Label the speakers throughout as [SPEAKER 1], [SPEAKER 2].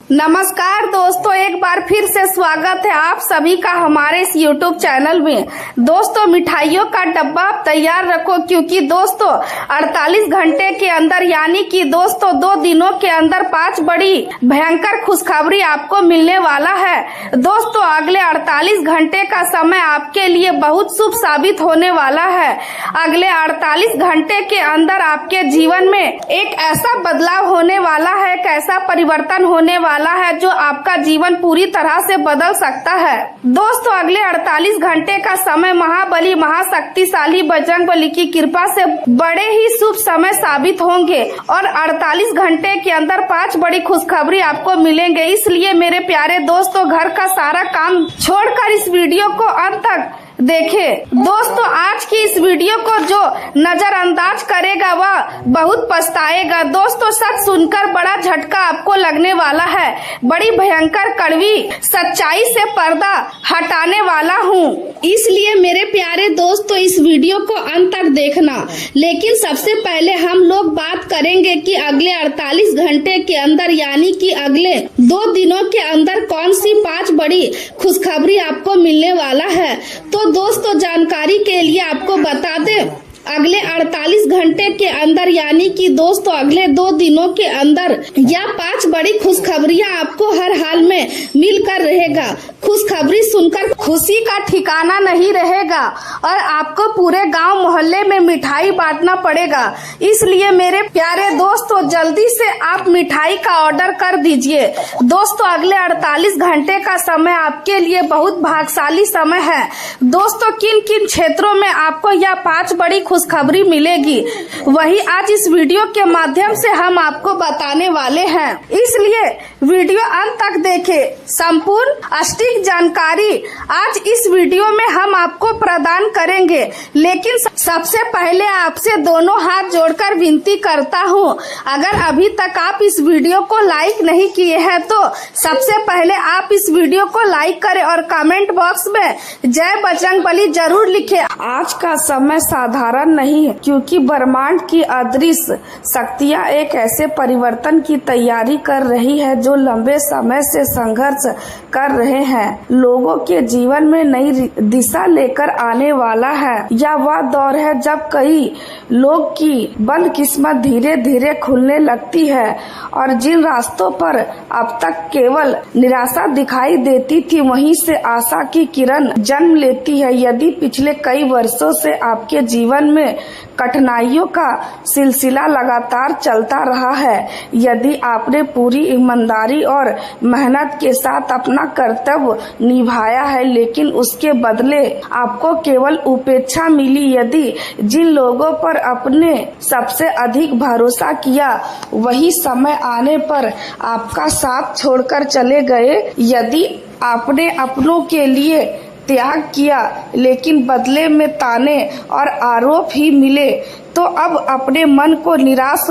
[SPEAKER 1] नमस्कार दोस्तों, एक बार फिर से स्वागत है आप सभी का हमारे इस YouTube चैनल में। दोस्तों, मिठाइयों का डब्बा तैयार रखो क्योंकि दोस्तों 48 घंटे के अंदर यानी कि दोस्तों 2 दिनों के अंदर 5 बड़ी भयंकर खुशखबरी आपको मिलने वाला है। दोस्तों, अगले 48 घंटे का समय आपके लिए बहुत शुभ साबित होने वाला है। अगले 48 घंटे के अंदर आपके जीवन में एक ऐसा बदलाव होने वाला है, एक ऐसा परिवर्तन होने वाला है जो आपका जीवन पूरी तरह से बदल सकता है। दोस्तों, अगले 48 घंटे का समय महाबली महाशक्तिशाली बजरंगबली की कृपा से बड़े ही शुभ समय साबित होंगे और 48 घंटे के अंदर 5 बड़ी खुशखबरी आपको मिलेंगे। इसलिए मेरे प्यारे दोस्तों, घर का सारा काम छोड़कर इस वीडियो को अंत तक देखें। दोस्तों, आज की इस वीडियो को जो नजरअंदाज करेगा वह बहुत पछताएगा। दोस्तों, सच सुनकर बड़ा झटका आपको लगने वाला है। बड़ी भयंकर कड़वी सच्चाई से पर्दा हटाने वाला हूँ, इसलिए मेरे प्यारे दोस्तों इस वीडियो को अंत तक देखना। लेकिन सबसे पहले हम लोग बात करेंगे कि अगले 48 घंटे के अंदर यानी कि अगले 2 दिनों के अंदर कौन सी 5 बड़ी खुशखबरी आपको मिलने वाला है। तो दोस्तों, जानकारी के लिए आपको बता दें, अगले 48 घंटे के अंदर यानी कि दोस्तों अगले 2 दिनों के अंदर यह 5 बड़ी खुशखबरियां आपको हर हाल में मिलकर रहेगा। खुशखबरी सुनकर खुशी का ठिकाना नहीं रहेगा और आपको पूरे गांव मोहल्ले में मिठाई बांटना पड़ेगा। इसलिए मेरे प्यारे दोस्तों, जल्दी से आप मिठाई का ऑर्डर कर दीजिए। दोस्तों, अगले 48 घंटे का समय आपके लिए बहुत भाग्यशाली समय है। दोस्तों, किन किन क्षेत्रों में आपको यह 5 बड़ी खुशखबरी मिलेगी वही आज इस वीडियो के माध्यम से हम आपको बताने वाले हैं। इसलिए वीडियो अंत तक देखें। संपूर्ण सटीक जानकारी आज इस वीडियो में हम आपको प्रदान करेंगे। लेकिन सबसे पहले आपसे दोनों हाथ जोड़कर विनती करता हूं, अगर अभी तक आप इस वीडियो को लाइक नहीं किए हैं तो सबसे पहले आप इस वीडियो को लाइक करें और कमेंट बॉक्स में जय बजरंगबली जरूर लिखें। आज का समय साधारण नहीं है क्योंकि ब्रह्मांड की अदृश्य शक्तियां एक ऐसे परिवर्तन की तैयारी कर रही है जो लंबे समय से संघर्ष कर रहे हैं। लोगों के जीवन में नई दिशा लेकर आने वाला है। यह वह दौर है जब कई लोग की बंद किस्मत धीरे धीरे खुलने लगती है और जिन रास्तों पर अब तक केवल निराशा दिखाई देती थी वहीं से आशा की किरण जन्म लेती है। यदि पिछले कई वर्षों से आपके जीवन में कठिनाइयों का सिलसिला लगातार चलता रहा है, यदि आपने पूरी ईमानदारी और मेहनत के साथ अपना कर्तव्य निभाया है लेकिन उसके बदले आपको केवल उपेक्षा मिली, यदि जिन लोगों पर आपने सबसे अधिक भरोसा किया वही समय आने पर आपका साथ छोड़कर चले गए, यदि आपने अपनों के लिए त्याग किया लेकिन बदले में ताने और आरोप ही मिले, तो अब अपने मन को निराश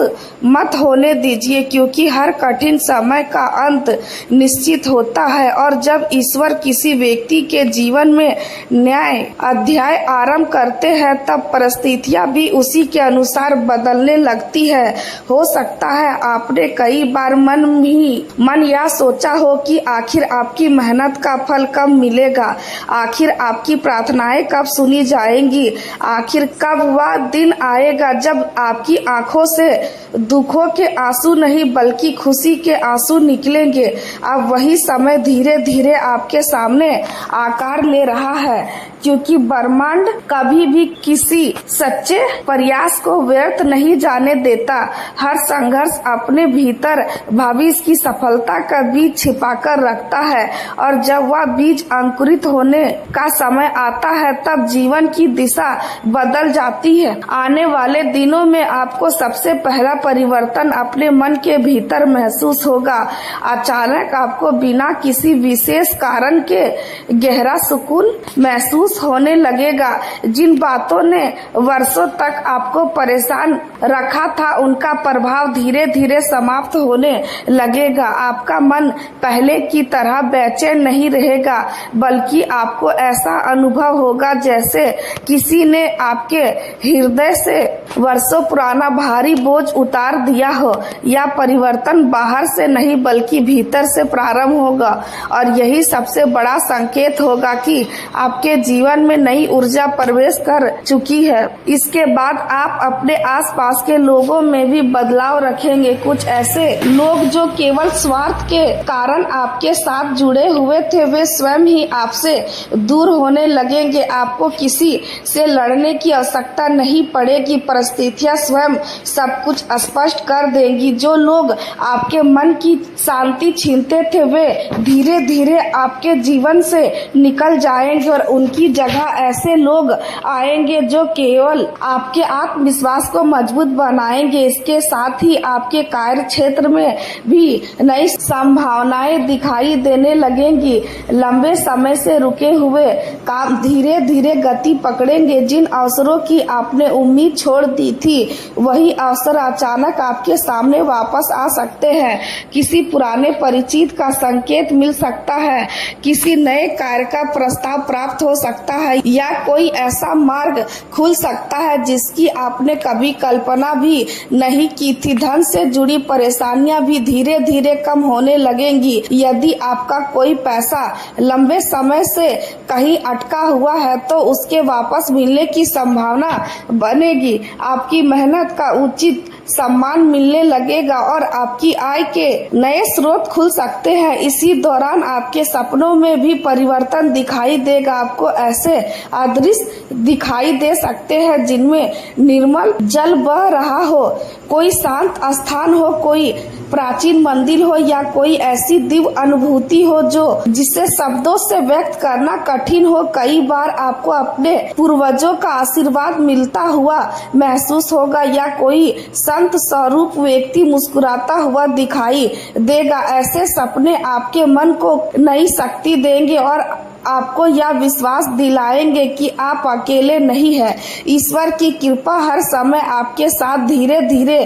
[SPEAKER 1] मत होने दीजिए क्योंकि हर कठिन समय का अंत निश्चित होता है और जब ईश्वर किसी व्यक्ति के जीवन में न्याय अध्याय आरंभ करते हैं तब परिस्थितियां भी उसी के अनुसार बदलने लगती है। हो सकता है आपने कई बार मन यह सोचा हो कि आखिर आपकी मेहनत का फल कब मिलेगा, आखिर आपकी प्रार्थनाएं कब सुनी जाएंगी, आखिर कब वह दिन आएगा जब आपकी आंखों से दुखों के आंसू नहीं बल्कि खुशी के आंसू निकलेंगे। अब वही समय धीरे धीरे आपके सामने आकार ले रहा है क्योंकि ब्रह्मांड कभी भी किसी सच्चे प्रयास को व्यर्थ नहीं जाने देता। हर संघर्ष अपने भीतर भविष्य की सफलता का बीज छिपाकर रखता है और जब वह बीज अंकुरित होने का समय आता है तब जीवन की दिशा बदल जाती है। आने वाले दिनों में आपको सबसे पहला परिवर्तन अपने मन के भीतर महसूस होगा। अचानक आपको बिना किसी विशेष कारण के गहरा सुकून महसूस होने लगेगा। जिन बातों ने वर्षों तक आपको परेशान रखा था उनका प्रभाव धीरे धीरे समाप्त होने लगेगा। आपका मन पहले की तरह बेचैन नहीं रहेगा बल्कि आपको ऐसा अनुभव होगा जैसे किसी ने आपके हृदय से वर्षों पुराना भारी बोझ उतार उतार दिया हो। यह परिवर्तन बाहर से नहीं बल्कि भीतर से प्रारंभ होगा और यही सबसे बड़ा संकेत होगा कि आपके जीवन में नई ऊर्जा प्रवेश कर चुकी है। इसके बाद आप अपने आसपास के लोगों में भी बदलाव रखेंगे। कुछ ऐसे लोग जो केवल स्वार्थ के कारण आपके साथ जुड़े हुए थे, वे स्वयं ही आपसे दूर होने लगेंगे। आपको किसी से लड़ने की आवश्यकता नहीं पड़ेगी, परिस्थितियां स्वयं सब कुछ स्पष्ट कर देंगी। जो लोग आपके मन की शांति छीनते थे, वे धीरे धीरे आपके जीवन से निकल जाएंगे और उनकी जगह ऐसे लोग आएंगे जो केवल आपके आत्मविश्वास को मजबूत बनाएंगे। इसके साथ ही आपके कार्य क्षेत्र में भी नई संभावनाएं दिखाई देने लगेंगी। लंबे समय से रुके हुए काम धीरे धीरे गति पकड़ेंगे। जिन अवसरों की आपने उम्मीद छोड़ दी थी, वही अवसर अचानक आपके सामने वापस आ सकते हैं। किसी पुराने परिचित का संकेत मिल सकता है, किसी नए कार्य का प्रस्ताव प्राप्त हो सकता है या कोई ऐसा मार्ग खुल सकता है जिसकी आपने कभी कल्पना भी नहीं की थी। धन से जुड़ी परेशानियां भी धीरे धीरे कम होने लगेंगी। यदि आपका कोई पैसा लंबे समय से कहीं अटका हुआ है तो उसके वापस मिलने की संभावना बनेगी। आपकी मेहनत का उचित सम्मान मिलने लगेगा और आपकी आय के नए स्रोत खुल सकते हैं। इसी दौरान आपके सपनों में भी परिवर्तन दिखाई देगा। आपको ऐसे अदृश्य दिखाई दे सकते हैं जिनमें निर्मल जल बह रहा हो, कोई शांत स्थान हो, कोई प्राचीन मंदिर हो या कोई ऐसी दिव्य अनुभूति हो जो जिसे शब्दों से व्यक्त करना कठिन हो। कई बार आपको अपने पूर्वजों का आशीर्वाद मिलता हुआ महसूस होगा या कोई संत स्वरूप व्यक्ति मुस्कुराता हुआ दिखाई देगा। ऐसे सपने आपके मन को नई शक्ति देंगे और आपको यह विश्वास दिलाएंगे कि आप अकेले नहीं हैं। ईश्वर की कृपा हर समय आपके साथ धीरे धीरे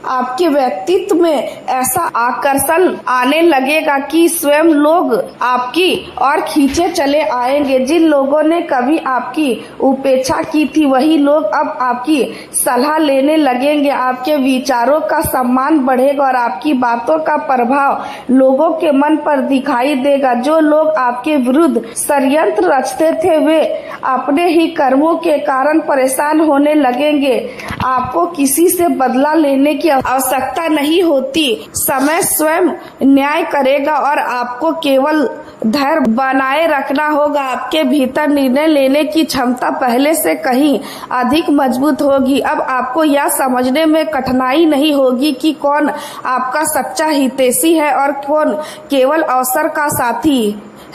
[SPEAKER 1] आपके व्यक्तित्व में ऐसा आकर्षण आने लगेगा कि स्वयं लोग आपकी और खींचे चले आएंगे। जिन लोगों ने कभी आपकी उपेक्षा की थी, वही लोग अब आपकी सलाह लेने लगेंगे। आपके विचारों का सम्मान बढ़ेगा और आपकी बातों का प्रभाव लोगों के मन पर दिखाई देगा। जो लोग आपके विरुद्ध षड्यंत्र रचते थे, वे अपने ही कर्मों के कारण परेशान होने लगेंगे। आपको किसी से बदला लेने की आवश्यकता नहीं होती। समय स्वयं न्याय करेगा और आपको केवल धैर्य बनाए रखना होगा। आपके भीतर निर्णय लेने की क्षमता पहले से कहीं अधिक मजबूत होगी। अब आपको यह समझने में कठिनाई नहीं होगी कि कौन आपका सच्चा हितैषी है और कौन केवल अवसर का साथी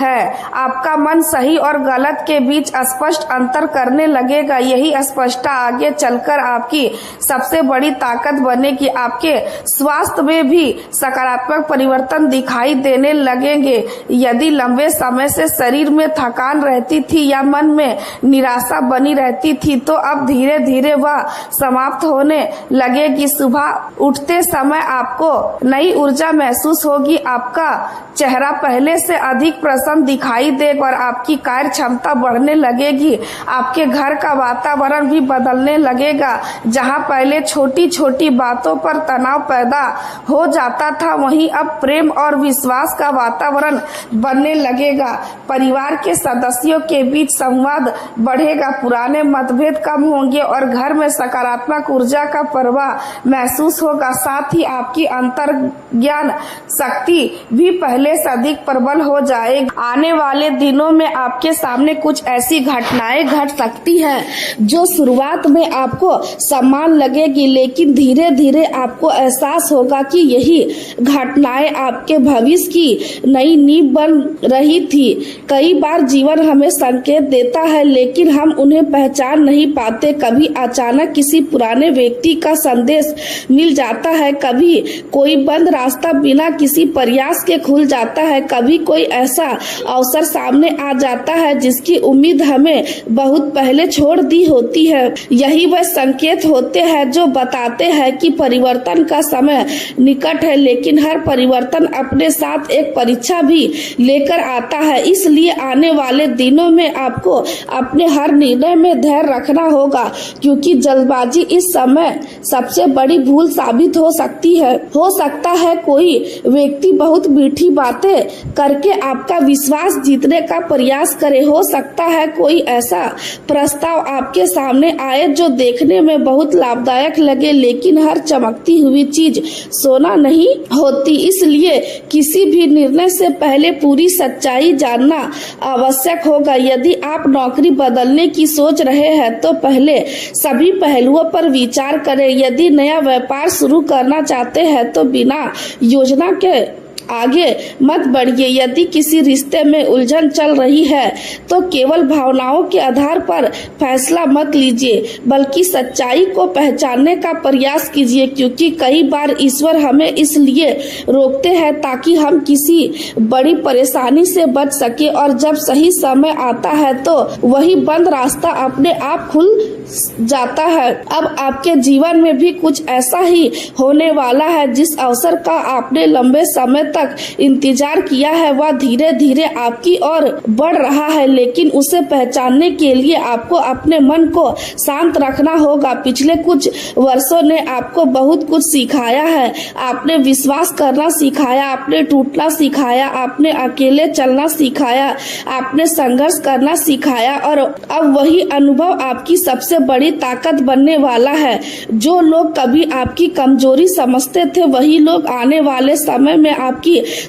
[SPEAKER 1] है। आपका मन सही और गलत के बीच स्पष्ट अंतर करने लगेगा। यही स्पष्टता आगे चलकर आपकी सबसे बड़ी ताकत बनेगी। आपके स्वास्थ्य में भी सकारात्मक परिवर्तन दिखाई देने लगेंगे। यदि लंबे समय से शरीर में थकान रहती थी या मन में निराशा बनी रहती थी, तो अब धीरे धीरे वह समाप्त होने लगेगी। सुबह उठते समय आपको नई ऊर्जा महसूस होगी। आपका चेहरा पहले से अधिक प्रसन्न दिखाई देगा और आपकी कार्य क्षमता बढ़ने लगेगी। आपके घर का वातावरण भी बदलने लगेगा। जहां पहले छोटी छोटी बातों पर तनाव पैदा हो जाता था, वहीं अब प्रेम और विश्वास का वातावरण बनने लगेगा। परिवार के सदस्यों के बीच संवाद बढ़ेगा, पुराने मतभेद कम होंगे और घर में सकारात्मक ऊर्जा का प्रवाह महसूस होगा। साथ ही आपकी अंतर्ज्ञान शक्ति भी पहले से अधिक प्रबल हो जाएगी। आने वाले दिनों में आपके सामने कुछ ऐसी घटनाएं घट सकती हैं जो शुरुआत में आपको समान लगेगी, लेकिन धीरे धीरे आपको एहसास होगा कि यही घटनाएं आपके भविष्य की नई नींव बन रही थी। कई बार जीवन हमें संकेत देता है, लेकिन हम उन्हें पहचान नहीं पाते। कभी अचानक किसी पुराने व्यक्ति का संदेश मिल जाता है, कभी कोई बंद रास्ता बिना किसी प्रयास के खुल जाता है, कभी कोई ऐसा अवसर सामने आ जाता है जिसकी उम्मीद हमें बहुत पहले छोड़ दी होती है। यही वह संकेत होते हैं जो बताते हैं कि परिवर्तन का समय निकट है, लेकिन हर परिवर्तन अपने साथ एक परीक्षा भी लेकर लेकर आता है। इसलिए आने वाले दिनों में आपको अपने हर निर्णय में धैर्य रखना होगा, क्योंकि जल्दबाजी इस समय सबसे बड़ी भूल साबित हो सकती है। हो सकता है कोई व्यक्ति बहुत मीठी बातें करके आपका विश्वास जीतने का प्रयास करे। हो सकता है कोई ऐसा प्रस्ताव आपके सामने आए जो देखने में बहुत लाभदायक लगे, लेकिन हर चमकती हुई चीज सोना नहीं होती। इसलिए किसी भी निर्णय से पहले पूरी सच्चाई जानना आवश्यक होगा। यदि आप नौकरी बदलने की सोच रहे हैं तो पहले सभी पहलुओं पर विचार करें। यदि नया व्यापार शुरू करना चाहते हैं तो बिना योजना के आगे मत बढ़िए। यदि किसी रिश्ते में उलझन चल रही है तो केवल भावनाओं के आधार पर फैसला मत लीजिए, बल्कि सच्चाई को पहचानने का प्रयास कीजिए, क्योंकि कई बार ईश्वर हमें इसलिए रोकते हैं ताकि हम किसी बड़ी परेशानी से बच सके, और जब सही समय आता है तो वही बंद रास्ता अपने आप खुल जाता है। अब आपके जीवन में भी कुछ ऐसा ही होने वाला है। जिस अवसर का आपने लंबे समय तक इंतजार किया है वह धीरे धीरे आपकी ओर बढ़ रहा है, लेकिन उसे पहचानने के लिए आपको अपने मन को शांत रखना होगा। पिछले कुछ वर्षों ने आपको बहुत कुछ सिखाया है। आपने विश्वास करना सिखाया, आपने टूटना सिखाया, आपने अकेले चलना सिखाया, आपने संघर्ष करना सिखाया, और अब वही अनुभव आपकी सबसे बड़ी ताकत बनने वाला है। जो लोग कभी आपकी कमजोरी समझते थे वही लोग आने वाले समय में आपकी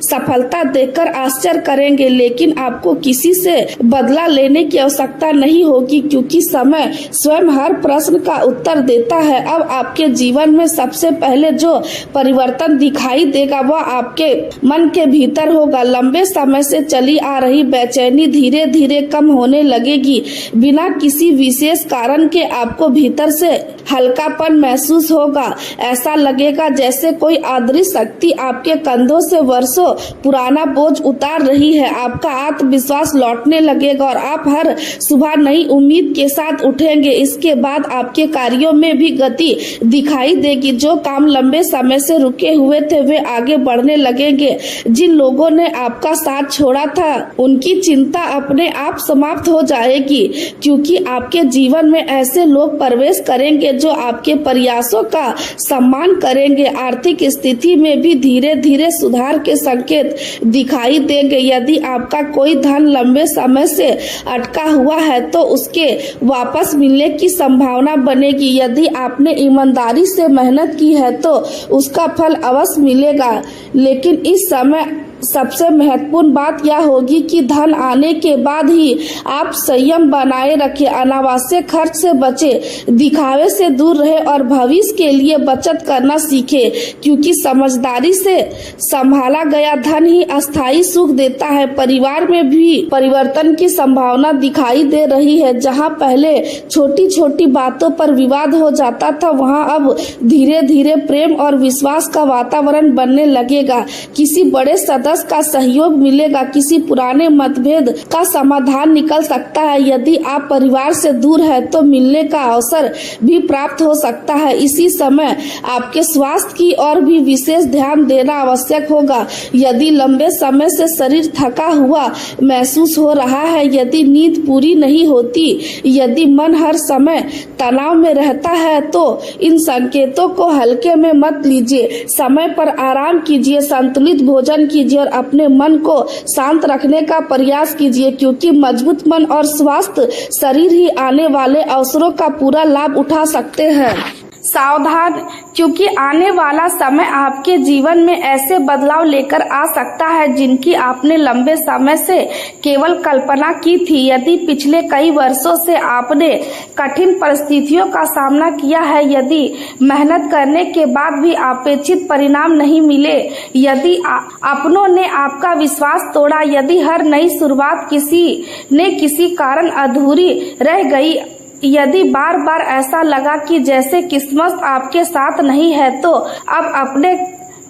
[SPEAKER 1] सफलता देखकर आश्चर्य करेंगे, लेकिन आपको किसी से बदला लेने की आवश्यकता नहीं होगी, क्योंकि समय स्वयं हर प्रश्न का उत्तर देता है। अब आपके जीवन में सबसे पहले जो परिवर्तन दिखाई देगा वह आपके मन के भीतर होगा। लंबे समय से चली आ रही बेचैनी धीरे धीरे कम होने लगेगी। बिना किसी विशेष कारण के आपको भीतर से हल्कापन महसूस होगा। ऐसा लगेगा जैसे कोई अदृश्य शक्ति आपके कंधों से वर्षों पुराना बोझ उतार रही है। आपका आत्मविश्वास लौटने लगेगा और आप हर सुबह नई उम्मीद के साथ उठेंगे। इसके बाद आपके कार्यों में भी गति दिखाई देगी। जो काम लंबे समय से रुके हुए थे वे आगे बढ़ने लगेंगे। जिन लोगों ने आपका साथ छोड़ा था उनकी चिंता अपने आप समाप्त हो जाएगी, क्योंकि आपके जीवन में ऐसे लोग प्रवेश करेंगे जो आपके प्रयासों का सम्मान करेंगे। आर्थिक स्थिति में भी धीरे धीरे सुधार के संकेत दिखाई देंगे। यदि आपका कोई धन लंबे समय से अटका हुआ है तो उसके वापस मिलने की संभावना बनेगी। यदि आपने ईमानदारी से मेहनत की है तो उसका फल अवश्य मिलेगा, लेकिन इस समय सबसे महत्वपूर्ण बात यह होगी कि धन आने के बाद ही आप संयम बनाए रखें, अनावश्यक खर्च से बचे, दिखावे से दूर रहे और भविष्य के लिए बचत करना सीखे, क्योंकि समझदारी से संभाला गया धन ही अस्थायी सुख देता है। परिवार में भी परिवर्तन की संभावना दिखाई दे रही है। जहां पहले छोटी छोटी बातों पर विवाद हो जाता था वहां अब धीरे धीरे प्रेम और विश्वास का वातावरण बनने लगेगा। किसी बड़े सदस्य का सहयोग मिलेगा, किसी पुराने मतभेद का समाधान निकल सकता है। यदि आप परिवार से दूर है तो मिलने का अवसर भी प्राप्त हो सकता है। इसी समय आपके स्वास्थ्य की ओर भी विशेष ध्यान देना आवश्यक होगा। यदि लंबे समय से शरीर थका हुआ महसूस हो रहा है, यदि नींद पूरी नहीं होती, यदि मन हर समय तनाव में रहता है तो इन संकेतों को हल्के में मत लीजिए। समय पर आराम कीजिए, संतुलित भोजन कीजिए और अपने मन को शांत रखने का प्रयास कीजिए, क्योंकि मजबूत मन और स्वस्थ शरीर ही आने वाले अवसरों का पूरा लाभ उठा सकते हैं। सावधान, क्योंकि आने वाला समय आपके जीवन में ऐसे बदलाव लेकर आ सकता है जिनकी आपने लंबे समय से केवल कल्पना की थी। यदि पिछले कई वर्षों से आपने कठिन परिस्थितियों का सामना किया है, यदि मेहनत करने के बाद भी अपेक्षित परिणाम नहीं मिले, यदि अपनों ने आपका विश्वास तोड़ा, यदि हर नई शुरुआत किसी न किसी कारण अधूरी रह गई, यदि बार बार ऐसा लगा कि जैसे किस्मत आपके साथ नहीं है, तो अब अपने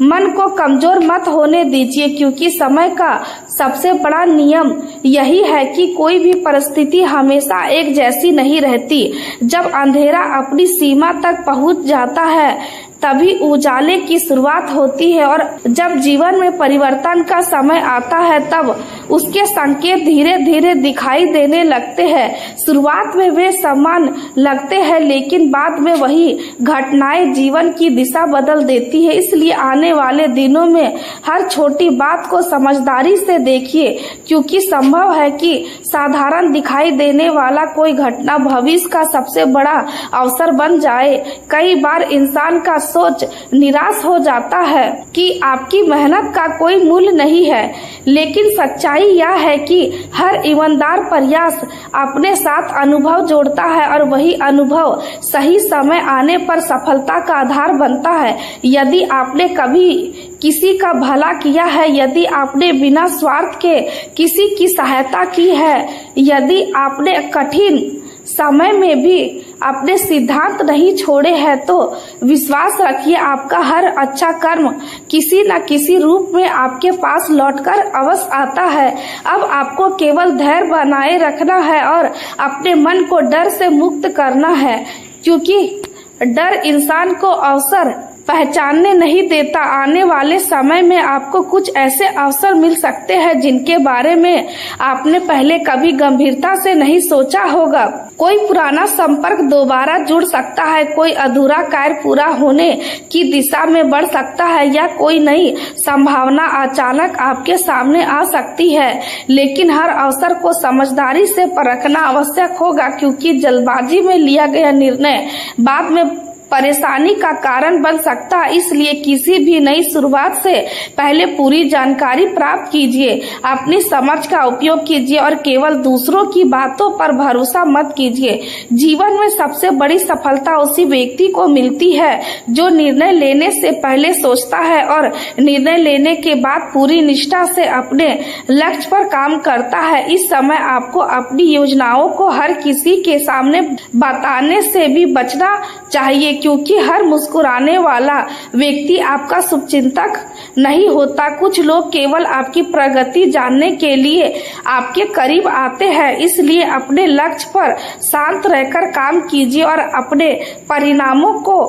[SPEAKER 1] मन को कमजोर मत होने दीजिए, क्योंकि समय का सबसे बड़ा नियम यही है कि कोई भी परिस्थिति हमेशा एक जैसी नहीं रहती। जब अंधेरा अपनी सीमा तक पहुंच जाता है तभी उजाले की शुरुआत होती है और जब जीवन में परिवर्तन का समय आता है तब उसके संकेत धीरे धीरे दिखाई देने लगते हैं। शुरुआत में वे समान लगते हैं, लेकिन बाद में वही घटनाएं जीवन की दिशा बदल देती है। इसलिए आने वाले दिनों में हर छोटी बात को समझदारी से देखिए, क्योंकि संभव है कि साधारण दिखाई देने वाला कोई घटना भविष्य का सबसे बड़ा अवसर बन जाए। कई बार इंसान का सोच निराश हो जाता है कि आपकी मेहनत का कोई मूल्य नहीं है, लेकिन सच्चाई यह है कि हर ईमानदार प्रयास अपने साथ अनुभव जोड़ता है और वही अनुभव सही समय आने पर सफलता का आधार बनता है। यदि आपने कभी किसी का भला किया है, यदि आपने बिना स्वार्थ के किसी की सहायता की है, यदि आपने कठिन समय में भी अपने सिद्धांत नहीं छोड़े हैं, तो विश्वास रखिए आपका हर अच्छा कर्म किसी न किसी रूप में आपके पास लौटकर अवश्य आता है। अब आपको केवल धैर्य बनाए रखना है और अपने मन को डर से मुक्त करना है, क्योंकि डर इंसान को अवसर पहचानने नहीं देता। आने वाले समय में आपको कुछ ऐसे अवसर मिल सकते हैं जिनके बारे में आपने पहले कभी गंभीरता से नहीं सोचा होगा। कोई पुराना संपर्क दोबारा जुड़ सकता है, कोई अधूरा कार्य पूरा होने की दिशा में बढ़ सकता है, या कोई नई संभावना अचानक आपके सामने आ सकती है। लेकिन हर अवसर को समझदारी से परखना आवश्यक होगा, क्योंकि जल्दबाजी में लिया गया निर्णय बाद में परेशानी का कारण बन सकता है। इसलिए किसी भी नई शुरुआत से पहले पूरी जानकारी प्राप्त कीजिए, अपनी समझ का उपयोग कीजिए और केवल दूसरों की बातों पर भरोसा मत कीजिए। जीवन में सबसे बड़ी सफलता उसी व्यक्ति को मिलती है जो निर्णय लेने से पहले सोचता है और निर्णय लेने के बाद पूरी निष्ठा से अपने लक्ष्य पर काम करता है। इस समय आपको अपनी योजनाओं को हर किसी के सामने बताने से भी बचना चाहिए, क्योंकि हर मुस्कुराने वाला व्यक्ति आपका शुभचिंतक नहीं होता। कुछ लोग केवल आपकी प्रगति जानने के लिए आपके करीब आते हैं। इसलिए अपने लक्ष्य पर शांत रहकर काम कीजिए और अपने परिणामों को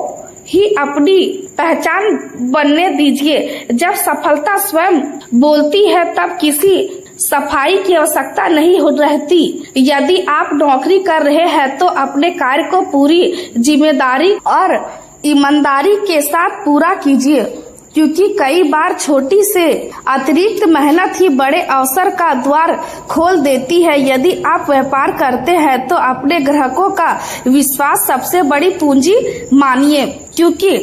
[SPEAKER 1] ही अपनी पहचान बनने दीजिए। जब सफलता स्वयं बोलती है तब किसी सफाई की आवश्यकता नहीं हो रहती। यदि आप नौकरी कर रहे हैं तो अपने कार्य को पूरी जिम्मेदारी और ईमानदारी के साथ पूरा कीजिए, क्योंकि कई बार छोटी से अतिरिक्त मेहनत ही बड़े अवसर का द्वार खोल देती है। यदि आप व्यापार करते हैं तो अपने ग्राहकों का विश्वास सबसे बड़ी पूंजी मानिए, क्योंकि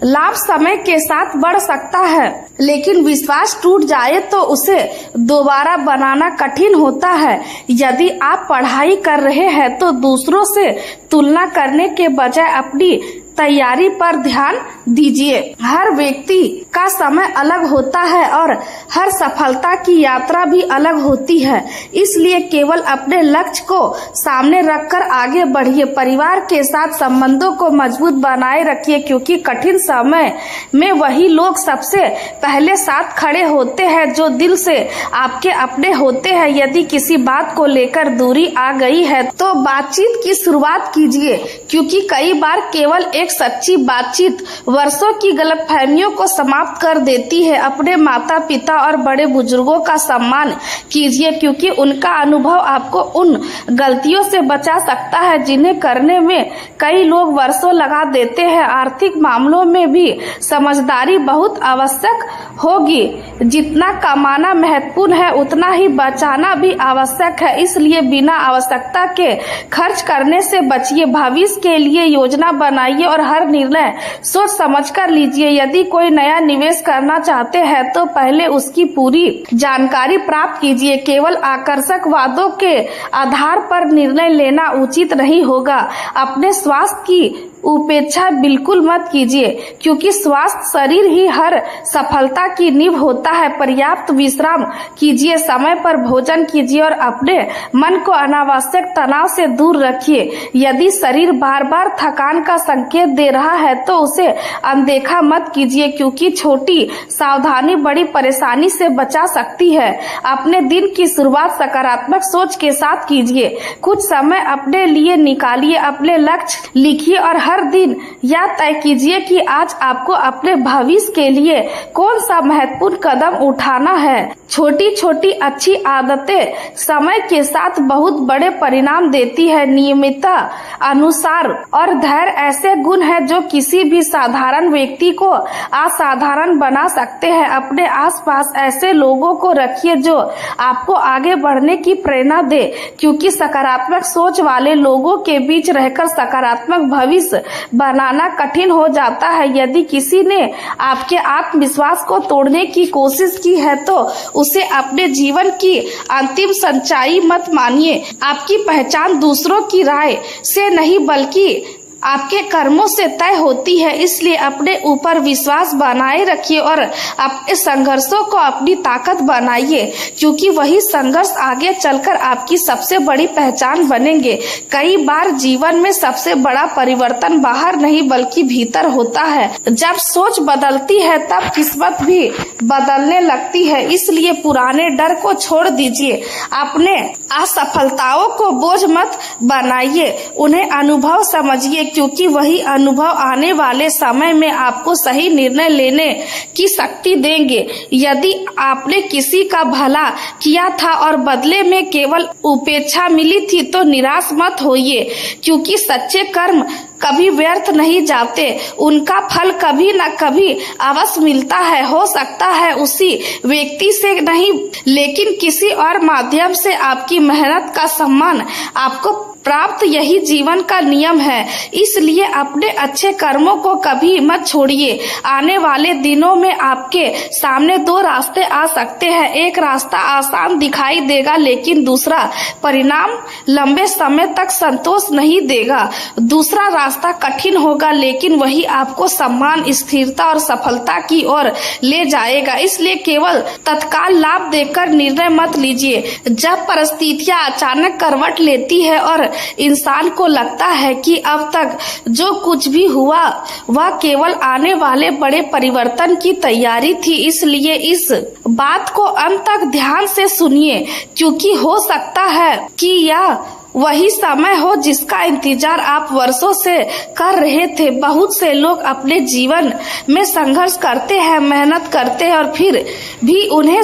[SPEAKER 1] लाभ समय के साथ बढ़ सकता है, लेकिन विश्वास टूट जाए तो उसे दोबारा बनाना कठिन होता है। यदि आप पढ़ाई कर रहे हैं तो दूसरों से तुलना करने के बजाय अपनी तैयारी पर ध्यान दीजिए। हर व्यक्ति का समय अलग होता है और हर सफलता की यात्रा भी अलग होती है। इसलिए केवल अपने लक्ष्य को सामने रखकर आगे बढ़िए। परिवार के साथ संबंधों को मजबूत बनाए रखिए, क्योंकि कठिन समय में वही लोग सबसे पहले साथ खड़े होते हैं जो दिल से आपके अपने होते हैं। यदि किसी बात को लेकर दूरी आ गई है तो बातचीत की शुरुआत कीजिए, क्योंकि कई बार केवल एक सच्ची बातचीत वर्षों की गलतफहमियों को समाप्त कर देती है। अपने माता पिता और बड़े बुजुर्गों का सम्मान कीजिए, क्योंकि उनका अनुभव आपको उन गलतियों से बचा सकता है जिन्हें करने में कई लोग वर्षों लगा देते हैं। आर्थिक मामलों में भी समझदारी बहुत आवश्यक होगी। जितना कमाना महत्वपूर्ण है उतना ही बचाना भी आवश्यक है। इसलिए बिना आवश्यकता के खर्च करने से बचिए। भविष्य के लिए योजना बनाइए और हर निर्णय सोच समझ कर लीजिए। यदि कोई नया निवेश करना चाहते हैं तो पहले उसकी पूरी जानकारी प्राप्त कीजिए। केवल आकर्षक वादों के आधार पर निर्णय लेना उचित नहीं होगा। अपने स्वास्थ्य की उपेक्षा बिल्कुल मत कीजिए, क्योंकि स्वास्थ्य शरीर ही हर सफलता की नींव होता है। पर्याप्त विश्राम कीजिए, समय पर भोजन कीजिए और अपने मन को अनावश्यक तनाव से दूर रखिए। यदि शरीर बार बार थकान का संकेत दे रहा है तो उसे अनदेखा मत कीजिए, क्योंकि छोटी सावधानी बड़ी परेशानी से बचा सकती है। अपने दिन की शुरुआत सकारात्मक सोच के साथ कीजिए। कुछ समय अपने लिए निकालिए, अपने लक्ष्य लिखिए और हर दिन यह तय कीजिए कि आज आपको अपने भविष्य के लिए कौन सा महत्वपूर्ण कदम उठाना है। छोटी छोटी अच्छी आदतें समय के साथ बहुत बड़े परिणाम देती है। नियमितता, अनुसार और धैर्य ऐसे गुण हैं जो किसी भी साधारण व्यक्ति को असाधारण बना सकते हैं। अपने आसपास ऐसे लोगों को रखिए जो आपको आगे बढ़ने की प्रेरणा दे, क्योंकि सकारात्मक सोच वाले लोगों के बीच रहकर सकारात्मक भविष्य बनाना कठिन हो जाता है। यदि किसी ने आपके आत्मविश्वास को तोड़ने की कोशिश की है तो उसे अपने जीवन की अंतिम सच्चाई मत मानिए। आपकी पहचान दूसरों की राय से नहीं बल्कि आपके कर्मों से तय होती है। इसलिए अपने ऊपर विश्वास बनाए रखिए और अपने संघर्षों को अपनी ताकत बनाइए, क्योंकि वही संघर्ष आगे चलकर आपकी सबसे बड़ी पहचान बनेंगे। कई बार जीवन में सबसे बड़ा परिवर्तन बाहर नहीं बल्कि भीतर होता है। जब सोच बदलती है तब किस्मत भी बदलने लगती है। इसलिए पुराने डर को छोड़ दीजिए। अपने असफलताओं को बोझ मत बनाइए, उन्हें अनुभव समझिए, क्योंकि वही अनुभव आने वाले समय में आपको सही निर्णय लेने की शक्ति देंगे। यदि आपने किसी का भला किया था और बदले में केवल उपेक्षा मिली थी तो निराश मत होइए, क्योंकि सच्चे कर्म कभी व्यर्थ नहीं जाते, उनका फल कभी न कभी अवश्य मिलता है। हो सकता है उसी व्यक्ति से नहीं, लेकिन किसी और माध्यम से आपकी मेहनत का सम्मान आपको प्राप्त, यही जीवन का नियम है। इसलिए अपने अच्छे कर्मों को कभी मत छोड़िए। आने वाले दिनों में आपके सामने दो रास्ते आ सकते हैं। एक रास्ता आसान दिखाई देगा, लेकिन दूसरा परिणाम लंबे समय तक संतोष नहीं देगा। दूसरा रास्ता कठिन होगा, लेकिन वही आपको सम्मान, स्थिरता और सफलता की ओर ले जाएगा। इसलिए केवल तत्काल लाभ देकर निर्णय मत लीजिए। जब परिस्थितियां अचानक करवट लेती है और इंसान को लगता है कि अब तक जो कुछ भी हुआ वह केवल आने वाले बड़े परिवर्तन की तैयारी थी, इसलिए इस बात को अंत तक ध्यान से सुनिए, क्योंकि हो सकता है कि यह वही समय हो जिसका इंतजार आप वर्षों से कर रहे थे। बहुत से लोग अपने जीवन में संघर्ष करते हैं, मेहनत करते हैं और फिर भी उन्हें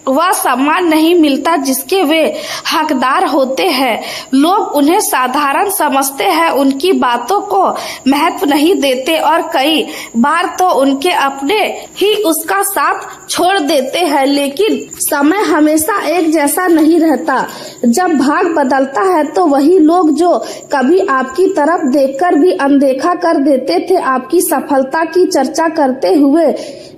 [SPEAKER 1] वह सम्मान नहीं मिलता जिसके वे हकदार होते हैं। लोग उन्हें साधारण समझते हैं, उनकी बातों को महत्व नहीं देते और कई बार तो उनके अपने ही उसका साथ छोड़ देते हैं। लेकिन समय हमेशा एक जैसा नहीं रहता। जब भाग बदलता है तो वही लोग जो कभी आपकी तरफ देखकर भी अनदेखा कर देते थे, आपकी सफलता की चर्चा करते हुए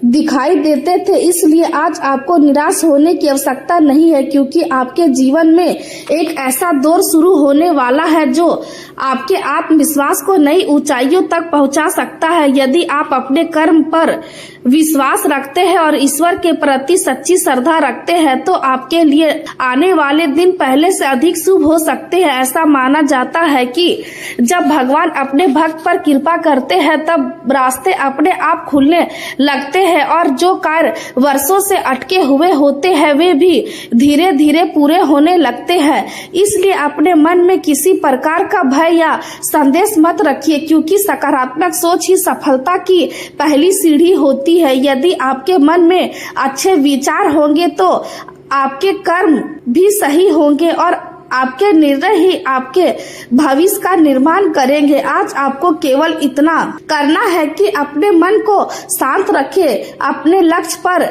[SPEAKER 1] दिखाई देते थे। इसलिए आज आपको निराश होने की आवश्यकता नहीं है, क्योंकि आपके जीवन में एक ऐसा दौर शुरू होने वाला है जो आपके आत्मविश्वास को नई ऊंचाइयों तक पहुंचा सकता है। यदि आप अपने कर्म पर विश्वास रखते हैं और ईश्वर के प्रति सच्ची श्रद्धा रखते हैं तो आपके लिए आने वाले दिन पहले से अधिक शुभ हो सकते हैं। ऐसा माना जाता है कि जब भगवान अपने भक्त पर कृपा करते हैं तब रास्ते अपने आप खुलने लगते हैं और जो कार्य वर्षों से अटके हुए होते हैं वे भी धीरे धीरे पूरे होने लगते हैं। इसलिए अपने मन में किसी प्रकार का भय या संदेश मत रखिए, क्योंकि सकारात्मक सोच ही सफलता की पहली सीढ़ी होती है। यदि आपके मन में अच्छे विचार होंगे तो आपके कर्म भी सही होंगे और आपके निर्णय ही आपके भविष्य का निर्माण करेंगे। आज आपको केवल इतना करना है कि अपने मन को शांत रखें, अपने लक्ष्य पर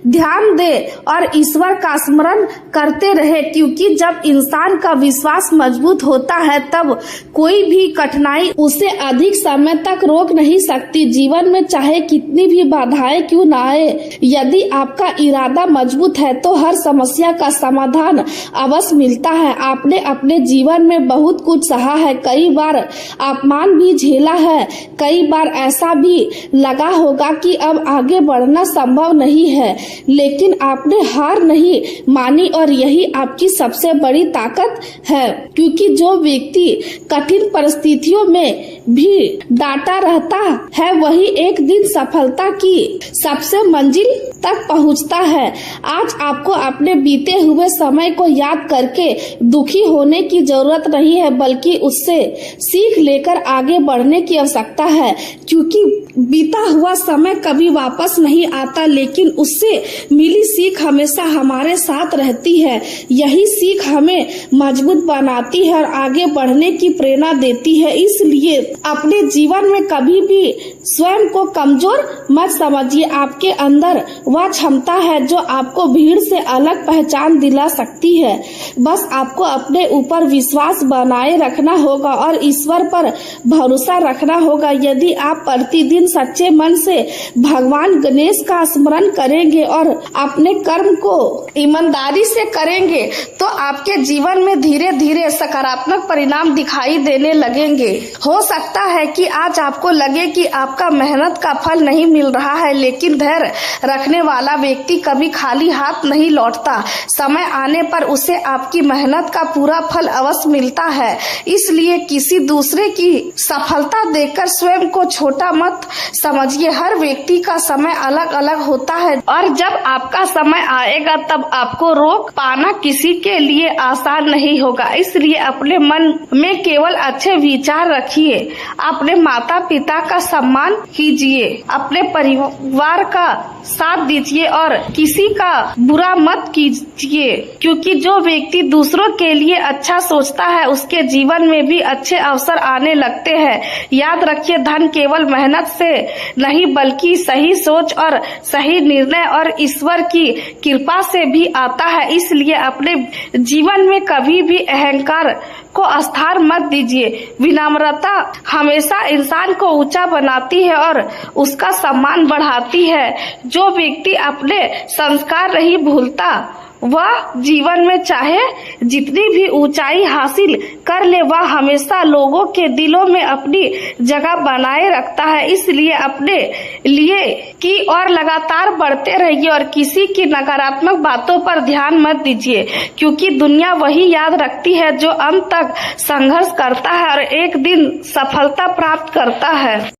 [SPEAKER 1] ध्यान दे और ईश्वर का स्मरण करते रहे, क्योंकि जब इंसान का विश्वास मजबूत होता है तब कोई भी कठिनाई उसे अधिक समय तक रोक नहीं सकती। जीवन में चाहे कितनी भी बाधाएं क्यों न आए, यदि आपका इरादा मजबूत है तो हर समस्या का समाधान अवश्य मिलता है। आपने अपने जीवन में बहुत कुछ सहा है, कई बार अपमान भी झेला है, कई बार ऐसा भी लगा होगा कि अब आगे बढ़ना संभव नहीं है, लेकिन आपने हार नहीं मानी और यही आपकी सबसे बड़ी ताकत है, क्योंकि जो व्यक्ति कठिन परिस्थितियों में भी डाटा रहता है वही एक दिन सफलता की सबसे मंजिल तक पहुंचता है। आज आपको अपने बीते हुए समय को याद करके दुखी होने की जरूरत नहीं है, बल्कि उससे सीख लेकर आगे बढ़ने की आवश्यकता है, क्योंकि बीता हुआ समय कभी वापस नहीं आता, लेकिन उससे मिली सीख हमेशा हमारे साथ रहती है। यही सीख हमें मजबूत बनाती है और आगे बढ़ने की प्रेरणा देती है। इसलिए अपने जीवन में कभी भी स्वयं को कमजोर मत समझिए। आपके अंदर वह क्षमता है जो आपको भीड़ से अलग पहचान दिला सकती है। बस आपको अपने ऊपर विश्वास बनाए रखना होगा और ईश्वर पर भरोसा रखना होगा। यदि आप प्रतिदिन सच्चे मन से भगवान गणेश का स्मरण करेंगे और अपने कर्म को ईमानदारी से करेंगे तो आपके जीवन में धीरे धीरे सकारात्मक परिणाम दिखाई देने लगेंगे। हो सकता है कि आज आपको लगे कि आपका मेहनत का फल नहीं मिल रहा है, लेकिन धैर्य रखने वाला व्यक्ति कभी खाली हाथ नहीं लौटता। समय आने पर उसे आपकी मेहनत का पूरा फल अवश्य मिलता है। इसलिए किसी दूसरे की सफलता देखकर स्वयं को छोटा मत समझिए। हर व्यक्ति का समय अलग अलग होता है और जब आपका समय आएगा तब आपको रोक पाना किसी के लिए आसान नहीं होगा। इसलिए अपने मन में केवल अच्छे विचार रखिए, अपने माता पिता का सम्मान कीजिए, अपने परिवार का साथ दीजिए और किसी का बुरा मत कीजिए, क्योंकि जो व्यक्ति दूसरों के लिए अच्छा सोचता है उसके जीवन में भी अच्छे अवसर आने लगते हैं। याद रखिए, धन केवल मेहनत से नहीं बल्कि सही सोच और सही निर्णय और ईश्वर की कृपा से भी आता है। इसलिए अपने जीवन में कभी भी अहंकार को स्थान मत दीजिए। विनम्रता हमेशा इंसान को ऊंचा बनाती है और उसका सम्मान बढ़ाती है। जो व्यक्ति अपने संस्कार नहीं भूलता वह जीवन में चाहे जितनी भी ऊंचाई हासिल कर ले वह हमेशा लोगों के दिलों में अपनी जगह बनाए रखता है। इसलिए अपने लिए की और लगातार बढ़ते रहिए और किसी की नकारात्मक बातों पर ध्यान मत दीजिए, क्योंकि दुनिया वही याद रखती है जो अंत तक संघर्ष करता है और एक दिन सफलता प्राप्त करता है।